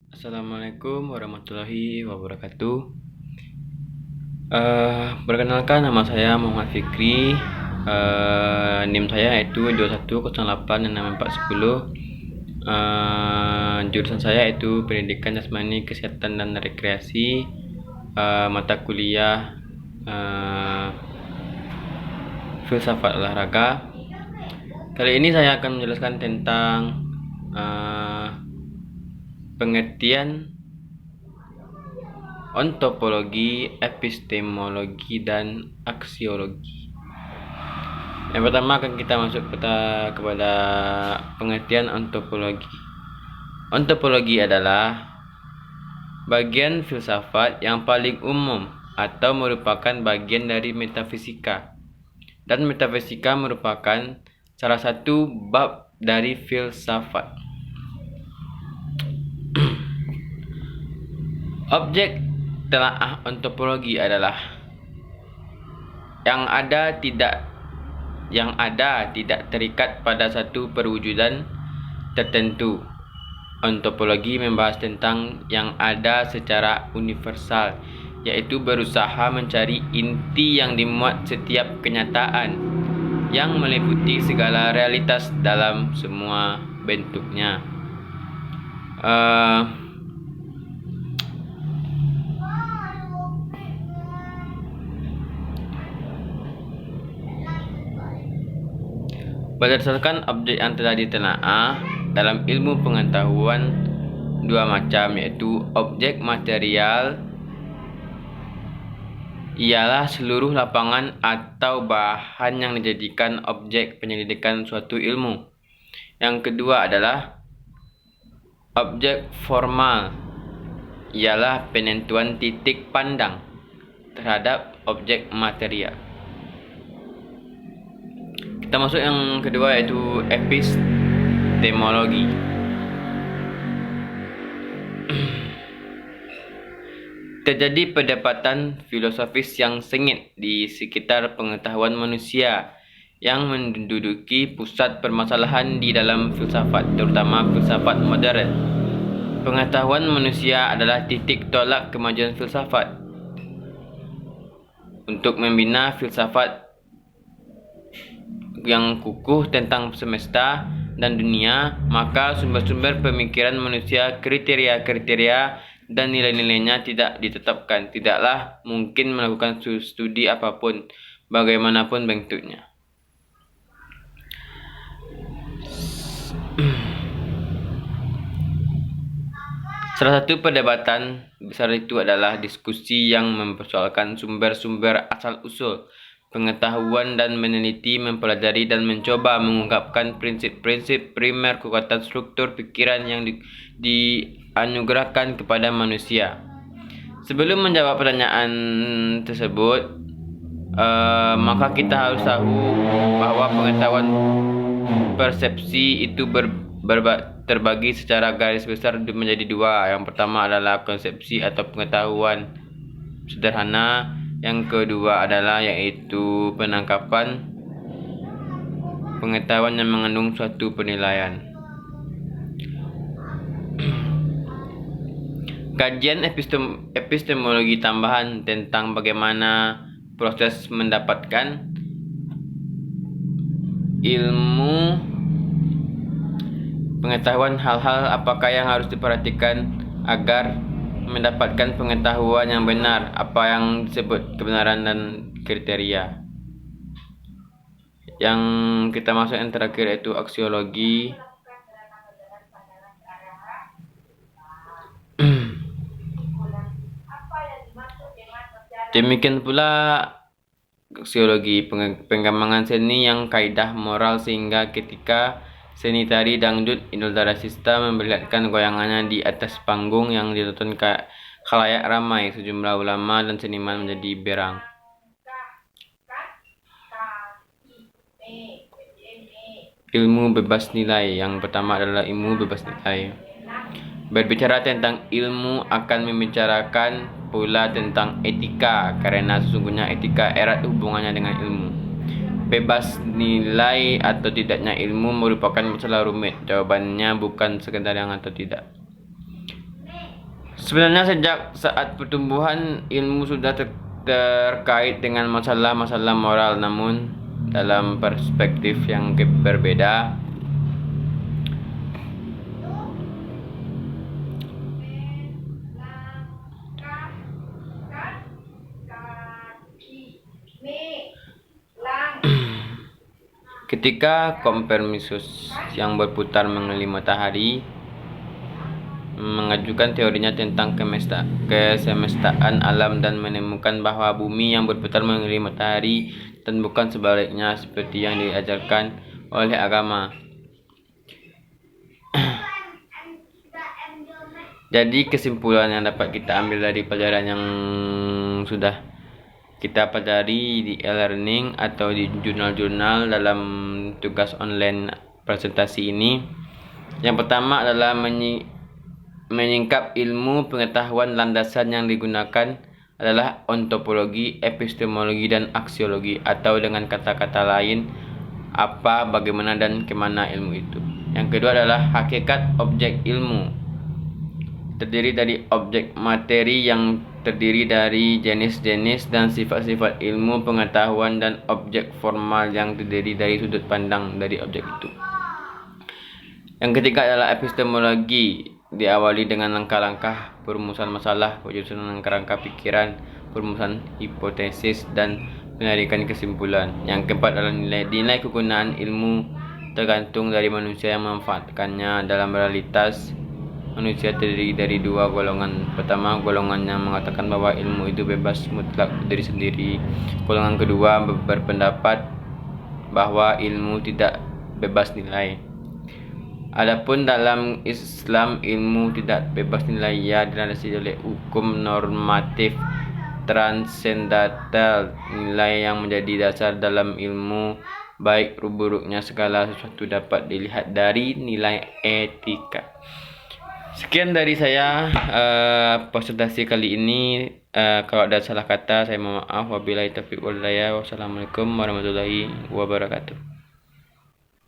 Assalamualaikum warahmatullahi wabarakatuh. Perkenalkan, nama saya Muhammad Fikri. NIM saya yaitu 21086640. Jurusan saya yaitu Pendidikan Jasmani, Kesehatan dan Rekreasi. Mata kuliah Filsafat Olahraga. Kali ini saya akan menjelaskan tentang pengertian ontopologi, epistemologi, dan aksiologi. Yang pertama akan kita masuk kepada pengertian ontopologi. Ontopologi adalah bagian filsafat yang paling umum atau merupakan bagian dari metafisika. Dan metafisika merupakan salah satu bab dari filsafat. Objek telaah ontopologi adalah yang ada tidak terikat pada satu perwujudan tertentu. Ontopologi membahas tentang yang ada secara universal, yaitu berusaha mencari inti yang dimuat setiap kenyataan yang meliputi segala realitas dalam semua bentuknya. Berdasarkan objek yang telah ditelaah dalam ilmu pengetahuan dua macam, yaitu objek material ialah seluruh lapangan atau bahan yang dijadikan objek penyelidikan suatu ilmu. Yang kedua adalah objek formal, ialah penentuan titik pandang terhadap objek material. Kita masuk yang kedua, yaitu epistemologi. Terjadi perdebatan filosofis yang sengit di sekitar pengetahuan manusia yang menduduki pusat permasalahan di dalam filsafat, terutama filsafat modern. Pengetahuan manusia adalah titik tolak kemajuan filsafat. Untuk membina filsafat yang kukuh tentang semesta dan dunia, maka sumber-sumber pemikiran manusia, kriteria-kriteria dan nilai-nilainya tidak ditetapkan. Tidaklah mungkin melakukan studi apapun, bagaimanapun bentuknya. Salah satu perdebatan besar itu adalah diskusi yang mempersoalkan sumber-sumber asal-usul pengetahuan dan meneliti, mempelajari dan mencoba mengungkapkan prinsip-prinsip primer kekuatan struktur pikiran yang dianugerahkan kepada manusia. Sebelum menjawab pertanyaan tersebut, maka kita harus tahu bahwa pengetahuan persepsi itu terbagi secara garis besar menjadi dua. Yang pertama adalah konsepsi atau pengetahuan sederhana. Yang kedua adalah yaitu penangkapan pengetahuan yang mengandung suatu penilaian. Kajian epistemologi tambahan tentang bagaimana proses mendapatkan ilmu pengetahuan, hal-hal apakah yang harus diperhatikan agar mendapatkan pengetahuan yang benar, apa yang disebut kebenaran dan kriteria. Yang kita masuk yang terakhir yaitu aksiologi. Demikian pula aksiologi, pengembangan seni yang kaidah moral, sehingga ketika seni tari dangdut Inul Daratista memperlihatkan goyangannya di atas panggung yang ditonton khalayak ramai, sejumlah ulama dan seniman menjadi berang. Ilmu bebas nilai. Yang pertama adalah ilmu bebas nilai. Berbicara tentang ilmu akan membicarakan pula tentang etika, karena sesungguhnya etika erat hubungannya dengan ilmu. Bebas nilai atau tidaknya ilmu merupakan masalah rumit. Jawabannya bukan sekedar yang atau tidak. Sebenarnya sejak saat pertumbuhan ilmu sudah terkait dengan masalah-masalah moral, namun dalam perspektif yang berbeda. Ketika Kopernikus yang berputar mengelilingi matahari mengajukan teorinya tentang kesemestaan alam dan menemukan bahwa bumi yang berputar mengelilingi matahari dan bukan sebaliknya seperti yang diajarkan oleh agama. Jadi kesimpulan yang dapat kita ambil dari pelajaran yang sudah kita pelajari di e-learning atau di jurnal-jurnal dalam tugas online presentasi ini, yang pertama adalah menyingkap ilmu pengetahuan landasan yang digunakan adalah ontologi, epistemologi, dan aksiologi, atau dengan kata-kata lain, apa, bagaimana, dan kemana ilmu itu. Yang kedua adalah hakikat objek ilmu, terdiri dari objek materi yang terdiri dari jenis-jenis dan sifat-sifat ilmu pengetahuan, dan objek formal yang terdiri dari sudut pandang dari objek itu. Yang ketiga adalah epistemologi, diawali dengan langkah-langkah perumusan masalah, penyusunan kerangka pikiran, perumusan hipotesis, dan penarikan kesimpulan. Yang keempat adalah nilai kegunaan ilmu tergantung dari manusia yang memanfaatkannya. Dalam realitas, manusia terdiri dari dua golongan. Pertama, golongan yang mengatakan bahwa ilmu itu bebas mutlak dari sendiri. Golongan kedua berpendapat bahwa ilmu tidak bebas nilai. Adapun dalam Islam, ilmu tidak bebas nilai, ia dilandasi oleh hukum normatif transendental, nilai yang menjadi dasar dalam ilmu. Baik buruknya segala sesuatu dapat dilihat dari nilai etika. Sekian dari saya presentasi kali ini. Kalau ada salah kata, saya mohon maaf. Wabillahi taufiq wal hidayah. Wassalamualaikum warahmatullahi wabarakatuh.